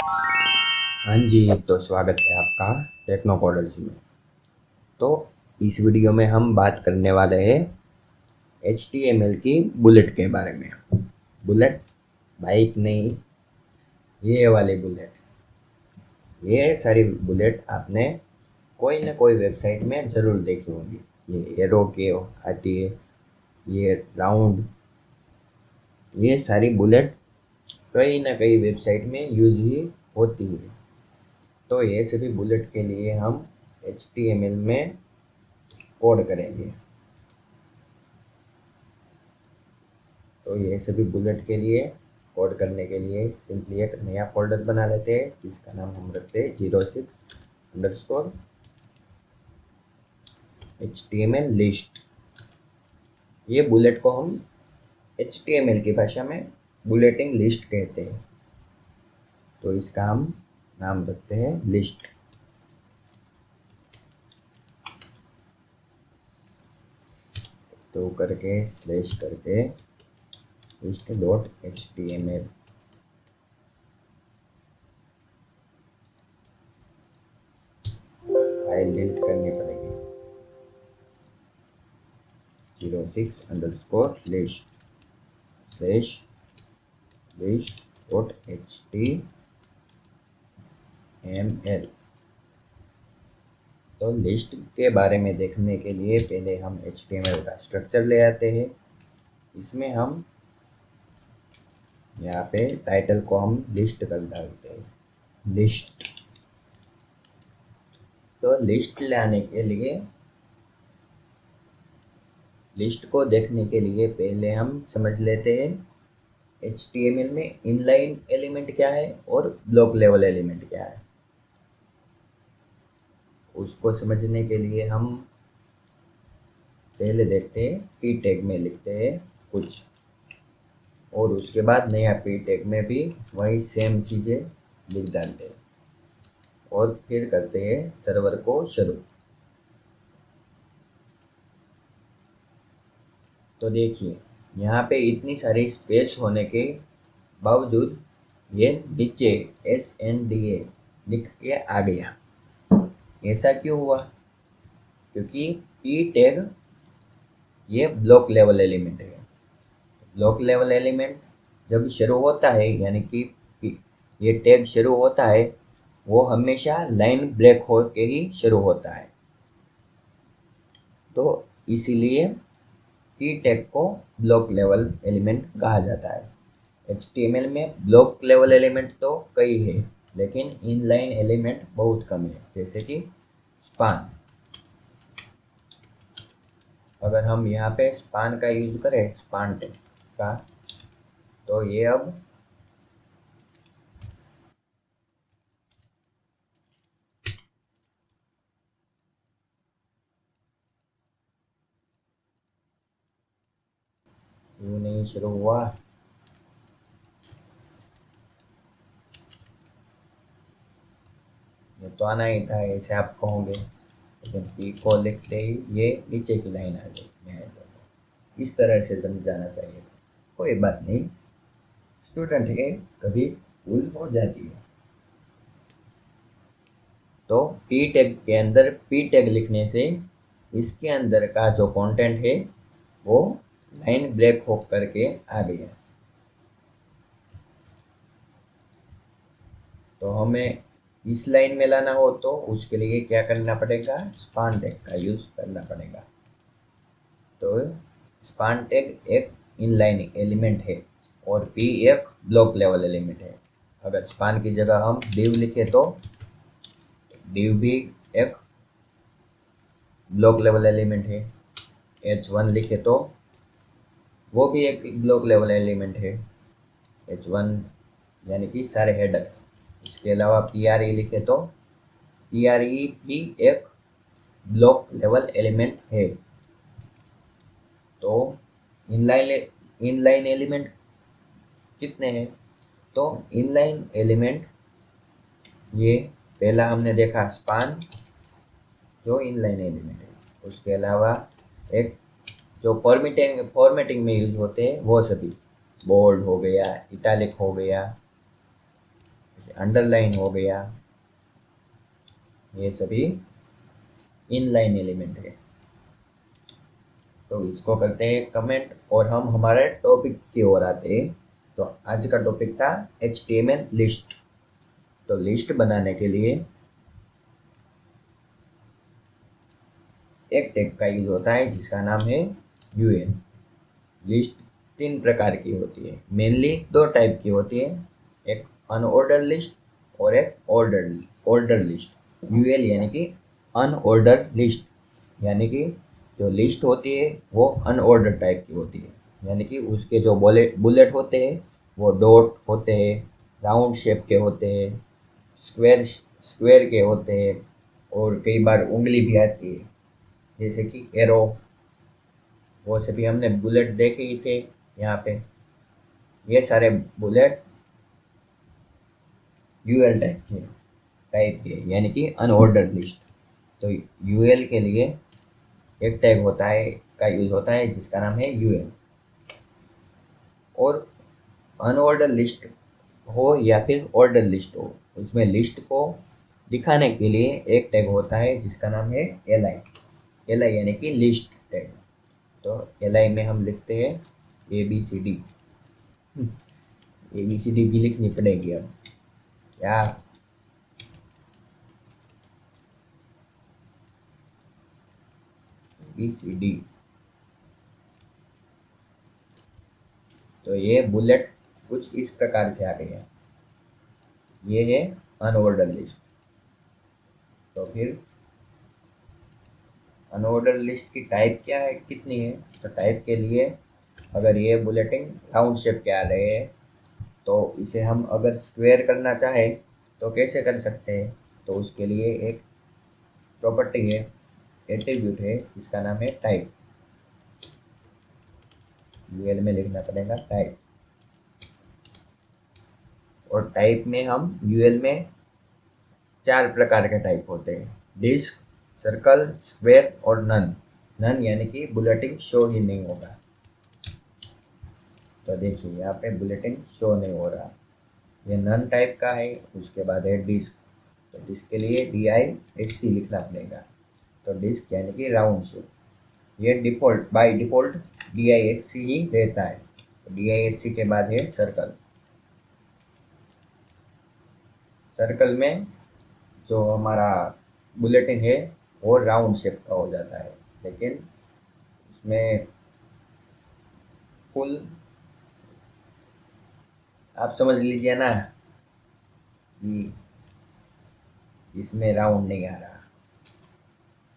हाँ जी, तो स्वागत है आपका टेक्नो कॉडर्स में। तो इस वीडियो में हम बात करने वाले हैं HTML की बुलेट के बारे में। बुलेट बाइक नहीं, ये वाली बुलेट। ये सारी बुलेट आपने कोई ना कोई वेबसाइट में ज़रूर देखी होंगी। ये एरो के आती है, ये राउंड, ये सारी बुलेट कहीं ना कहीं वेबसाइट में यूज ही होती है। तो ये सभी बुलेट के लिए हम HTML में कोड करेंगे। तो ये सभी बुलेट के लिए कोड करने के लिए सिंपली एक नया फोल्डर बना लेते हैं जिसका नाम हम रखते हैं 06_HTML लिस्ट। ये बुलेट को हम HTML की भाषा में बुलेटिंग लिस्ट कहते हैं। तो इसका हम नाम रखते हैं लिस्ट। तो करके स्लैश करके list.html। फाइल डिलीट करनी पड़ेगी। 06_list.html। तो लिस्ट के बारे में देखने के लिए पहले हम HTML का स्ट्रक्चर ले आते हैं। इसमें हम यहाँ पे टाइटल को हम लिस्ट कर डालते हैं, लिस्ट। तो लिस्ट लाने के लिए, लिस्ट को देखने के लिए पहले हम समझ लेते हैं HTML में इनलाइन एलिमेंट क्या है और ब्लॉक लेवल एलिमेंट क्या है। उसको समझने के लिए हम पहले देखते हैं p टैग में लिखते हैं कुछ, और उसके बाद नया p टैग में भी वही सेम चीज़ें लिख डालते हैं और फिर करते हैं सर्वर को शुरू। तो देखिए यहाँ पे इतनी सारी स्पेस होने के बावजूद ये नीचे SNDA लिख के आ गया। ऐसा क्यों हुआ? क्योंकि p टैग ये ब्लॉक लेवल एलिमेंट है। ब्लॉक लेवल एलिमेंट जब शुरू होता है, यानी कि ये टैग शुरू होता है, वो हमेशा लाइन ब्रेक हो के ही शुरू होता है। तो इसीलिए p टैग को ब्लॉक लेवल एलिमेंट कहा जाता है। HTML में ब्लॉक लेवल एलिमेंट तो कई है, लेकिन इनलाइन एलिमेंट बहुत कम है, जैसे कि स्पान। अगर हम यहाँ पे स्पान का यूज करें, स्पान टैग का, तो ये अब क्यों नहीं शुरू हुआ? ये तो आना ही था, ऐसे आप कहोगे, लेकिन पी को लिखते ही ये नीचे की लाइन आ गई। मैं इस तरह से समझाना चाहिए। कोई बात नहीं, स्टूडेंट है, कभी भूल हो जाती है। तो पी टैग के अंदर पी टैग लिखने से इसके अंदर का जो कंटेंट है वो लाइन ब्रेक हो करके आ गया। तो हमें इस लाइन में लाना हो तो उसके लिए क्या करना पड़ेगा? स्पान टैग का यूज़ करना पड़ेगा। तो स्पान टैग एक इनलाइन एलिमेंट है और पी एक ब्लॉक लेवल एलिमेंट है। अगर स्पान की जगह हम डिव लिखे तो डिव भी एक ब्लॉक लेवल एलिमेंट है। H1 लिखे तो वो भी एक ब्लॉक लेवल एलिमेंट है, H1 यानी कि सारे हेडर। इसके अलावा PRE लिखे तो PRE भी एक ब्लॉक लेवल एलिमेंट है। तो इनलाइन एलिमेंट कितने हैं? तो इनलाइन एलिमेंट, ये पहला हमने देखा स्पान, जो इनलाइन एलिमेंट है। उसके अलावा एक जो फॉर्मेटिंग में यूज होते हैं वो सभी, बोल्ड हो गया, इटैलिक हो गया, अंडरलाइन हो गया, ये सभी इनलाइन एलिमेंट है। तो इसको करते हैं कमेंट और हम हमारे टॉपिक की ओर आते हैं। तो आज का टॉपिक था HTML लिस्ट। तो लिस्ट बनाने के लिए एक टैग का यूज होता है जिसका नाम है यूएल। लिस्ट तीन प्रकार की होती है, मेनली दो टाइप की होती है, एक अनऑर्डर लिस्ट और एक ऑर्डर लिस्ट। यूएल यानी कि अनऑर्डर लिस्ट, यानी कि जो लिस्ट होती है वो अनऑर्डर टाइप की होती है, यानी कि उसके जो बुलेट होते हैं वो डॉट होते हैं, राउंड शेप के होते हैं, स्क्वायर स्क्वायर के होते हैं, और कई बार उंगली भी आती है जैसे कि एरो। वो सभी हमने बुलेट देखे ही थे यहाँ पे। ये सारे बुलेट यूएल टाइप के यानी कि अनऑर्डर लिस्ट। तो यूएल के लिए एक टैग होता है का यूज होता है जिसका नाम है यूएल। और अनऑर्डर लिस्ट हो या फिर ऑर्डर लिस्ट हो, उसमें लिस्ट को दिखाने के लिए एक टैग होता है जिसका नाम है एल आई यानी कि लिस्ट टैग। तो एल में हम लिखते हैं ABCD। ABCD भी लिखनी पड़ेगी अब यार। ABCD। तो ये बुलेट कुछ इस प्रकार से आ गया, ये है अनऑर्डर लिस्ट। तो फिर अनऑर्डर लिस्ट की टाइप क्या है, कितनी है? तो टाइप के लिए अगर ये बुलेटिन राउंड शेप के आ रहे हैं तो इसे हम अगर स्क्वायर करना चाहे तो कैसे कर सकते हैं? तो उसके लिए एक प्रॉपर्टी है, एट्रीब्यूट है जिसका नाम है टाइप। यूएल में लिखना पड़ेगा टाइप। और टाइप में हम यूएल में चार प्रकार के टाइप होते हैं, डिस्क, सर्कल, स्क्वायर और नन। नन यानी कि बुलेटिन शो ही नहीं होगा। तो देखिए यहाँ पे बुलेटिन शो नहीं हो रहा, ये नन टाइप का है। उसके बाद है डिस्क। तो डिस्क के लिए DISC लिखना पड़ेगा। तो डिस्क यानी कि राउंड शेप, ये डिफ़ॉल्ट बाय डिफ़ॉल्ट DISC ही रहता है। तो DISC के बाद है सर्कल। सर्कल में जो हमारा बुलेटिन है वो राउंड शेप का हो जाता है, लेकिन उसमें फुल आप समझ लीजिए ना कि इसमें राउंड नहीं आ रहा।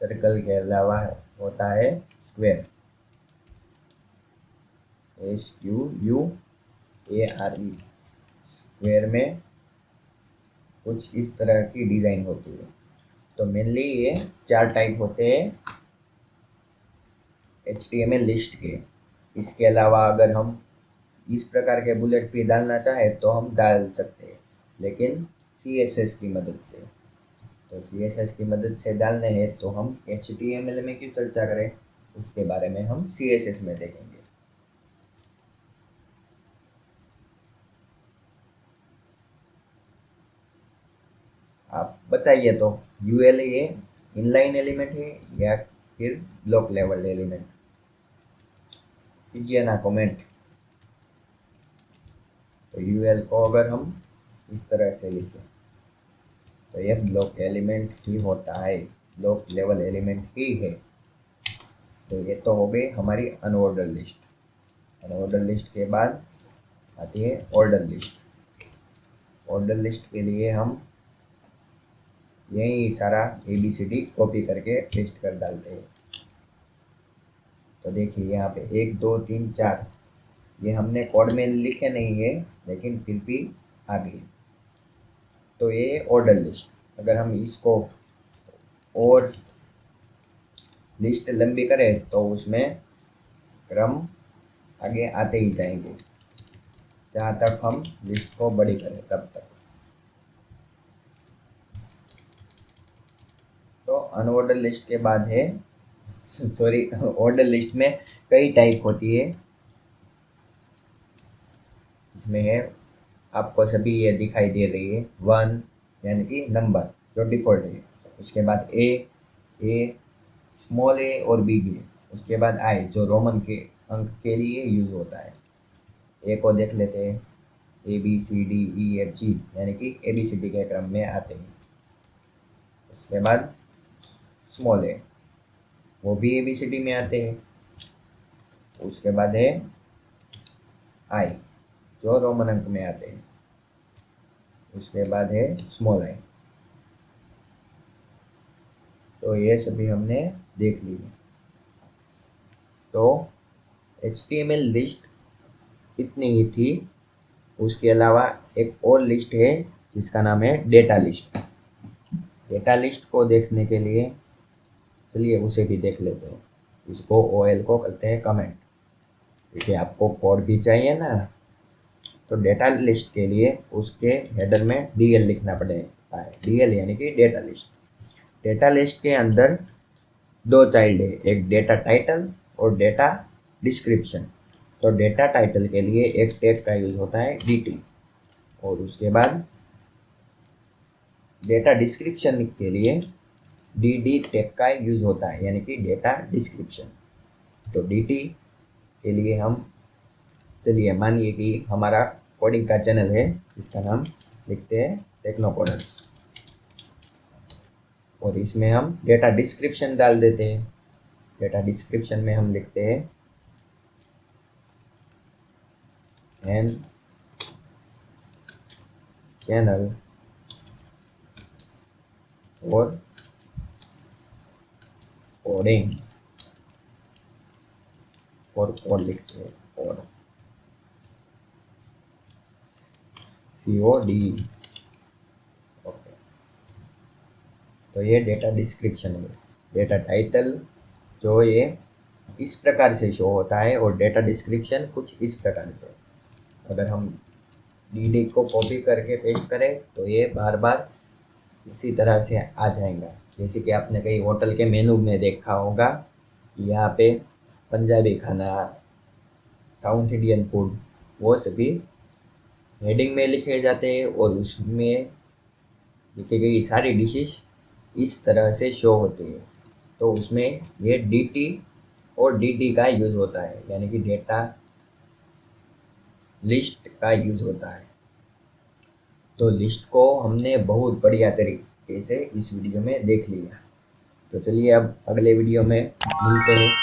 सर्कल के अलावा होता है स्क्वायर, SQUARE। स्क्वायर में कुछ इस तरह की डिज़ाइन होती है। तो मेनली ये चार टाइप होते हैं HTML लिस्ट के। इसके अलावा अगर हम इस प्रकार के बुलेट भी डालना चाहे तो हम डाल सकते हैं, लेकिन CSS की मदद से। तो CSS की मदद से डालने हैं तो हम HTML में क्यों चर्चा करें, उसके बारे में हम CSS में देखेंगे। आप बताइए तो यूएल ये इनलाइन एलिमेंट है या फिर ब्लॉक लेवल एलिमेंट? कीजिए ना कमेंट। तो यूएल को अगर हम इस तरह से लिखें तो ये ब्लॉक एलिमेंट ही होता है, ब्लॉक लेवल एलिमेंट ही है। तो ये तो हो गई हमारी अनऑर्डर लिस्ट। अनऑर्डर लिस्ट के बाद आती है ऑर्डर लिस्ट। ऑर्डर लिस्ट के लिए हम यही सारा ABCD कॉपी करके पेस्ट कर डालते हैं। तो देखिए यहाँ पे 1 2 3 4, ये हमने कोड में लिखे नहीं है लेकिन फिर भी आ गए। तो ये ऑर्डर लिस्ट। अगर हम इसको और लिस्ट लंबी करें तो उसमें क्रम आगे आते ही जाएंगे जहाँ तक हम लिस्ट को बड़ी करें तब तक। तो अनऑर्डर लिस्ट के बाद है सॉरी ऑर्डर लिस्ट में कई टाइप होती है। इसमें है आपको सभी ये दिखाई दे रही है 1 यानी कि नंबर जो डिफ़ॉल्ट है। उसके बाद ए स्मॉल ए और बिग ए। उसके बाद आई जो रोमन के अंक के लिए यूज़ होता है। ए को देख लेते हैं, ABCDEFG यानी कि ABCD के क्रम में आते हैं। उसके बाद स्मॉल ए वो भी ABCD में आते हैं। उसके बाद है आई जो रोमन अंक में आते हैं। उसके बाद है स्मॉल आई। तो ये सभी हमने देख ली। तो HTML लिस्ट इतनी ही थी। उसके अलावा एक और लिस्ट है जिसका नाम है डेटा लिस्ट। डेटा लिस्ट को देखने के लिए चलिए उसे भी देख लेते हैं। इसको OL को करते हैं कमेंट, क्योंकि आपको कोड भी चाहिए ना। तो डेटा लिस्ट के लिए उसके हेडर में DL लिखना पड़ेगा है। DL यानी कि डेटा लिस्ट। डेटा लिस्ट के अंदर दो चाइल्ड है, एक डेटा टाइटल और डेटा डिस्क्रिप्शन। तो डेटा टाइटल के लिए एक टैग का यूज़ होता है DT, और उसके बाद डेटा डिस्क्रिप्शन के लिए DD टैग का यूज़ होता है, यानी कि डेटा डिस्क्रिप्शन। तो DT के लिए हम चलिए मानिए कि हमारा कोडिंग का चैनल है, इसका नाम लिखते हैं टेक्नो कोडर्स, और इसमें हम डेटा डिस्क्रिप्शन डाल देते हैं। डेटा डिस्क्रिप्शन में हम लिखते हैं एन चैनल और कोडिंग, और कोड लिखते हैं कोड COD। ओके, तो ये डेटा डिस्क्रिप्शन है। डेटा टाइटल जो ये इस प्रकार से शो होता है, और डेटा डिस्क्रिप्शन कुछ इस प्रकार से। अगर हम DD को कॉपी करके पेस्ट करें तो ये बार बार इसी तरह से आ जाएगा। जैसे कि आपने कहीं होटल के मेनू में देखा होगा कि यहाँ पे पंजाबी खाना, साउथ इंडियन फूड, वो सभी हेडिंग में लिखे जाते हैं, और उसमें लिखी गई सारी डिशेस इस तरह से शो होती है। तो उसमें ये DT और DD का यूज़ होता है, यानी कि डेटा लिस्ट का यूज़ होता है। तो लिस्ट को हमने बहुत बढ़िया तरीके से इस वीडियो में देख लिया। तो चलिए अब अगले वीडियो में मिलते हैं।